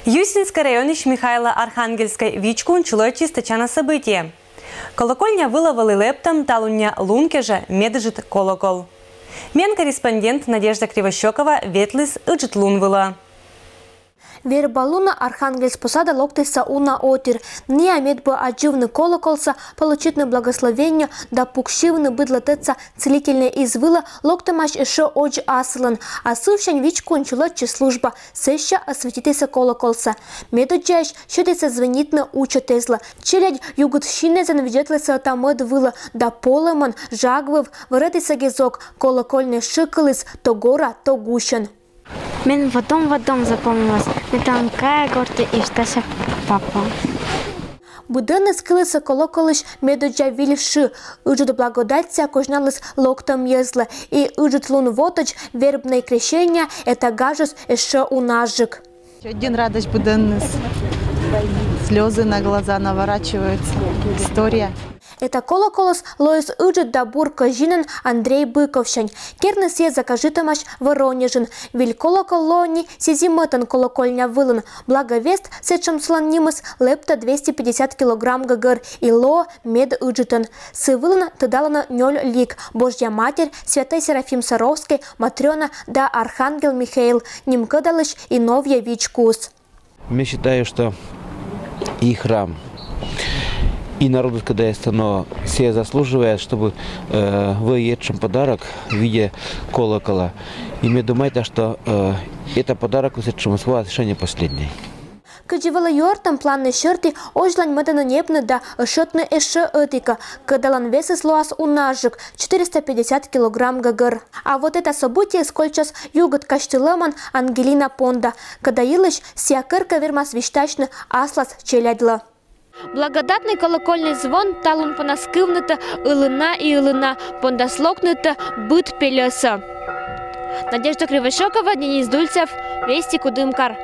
Юсинский районыш Михайла Архангельской вичкун чулойчи стачана событие. Колокольня выловали лептом талуня лункежа меджит колокол. Мен корреспондент Надежда Кривощекова ветлис ыджит лун выла. Вербалуна Архангельск посада локтыса уна отир. Не амет бы адживный колоколса получить на благословение, да пукшивный быдлотеца целительная извыла локтамаш еще оджи аслан. А сывшань вичкун чулочи служба сеща осветитеся колоколса. Медуджаешь щедеся звенитно уча тезла. Челядь югутщине занаведетлеся тамед выла, да полеман жагвыв вредеся гезок колокольный шикалыс то гора, то гущен. Мен в одном запомнилось. Там кая горты и штася папа. Буденне скилися колоколиш медоджа вільши. Уджут благодаття кожналис локтом езла. И уджут лун воточ вербное крещение это гажус еще у нажик. Один радость буденнес. Слезы на глаза наворачиваются. История. Это колоколос лоис уджут да бурка жинен Андрей Быковщань. Кернес е закажитомаш Воронежин. Виль колокол лони сизиметан колокольня вылын. Благовест сечем слонимыс лепта 250 килограмм гагар и ло мед уджутан. Сывылын тыдалана нёль лик. Божья Матерь, Святой Серафим Саровский, Матрёна да Архангел Михаил. Нимкадалыш и новья вичкус. Я считаю, что и храм, и народу, когда есть оно, все заслуживает, чтобы выедшим подарок в виде колокола. И мне думается, что это подарок высшему слова совершенно последний. Кадживала юартам планны шерти ожлань медана небны да шетны эше этика, кадалан весес лоас унажик 450 килограмм гагар. А вот это событие скольчас югот каштылеман Ангелина Понда, когда илыш сиакырка вермас виштачны аслас челядла. Благодатный колокольный звон талун понаскывныта ылына и ылына, пондаслокныта быт пелеса. Надежда Кривощекова, Денис Дульцев, Вести Кудымкар.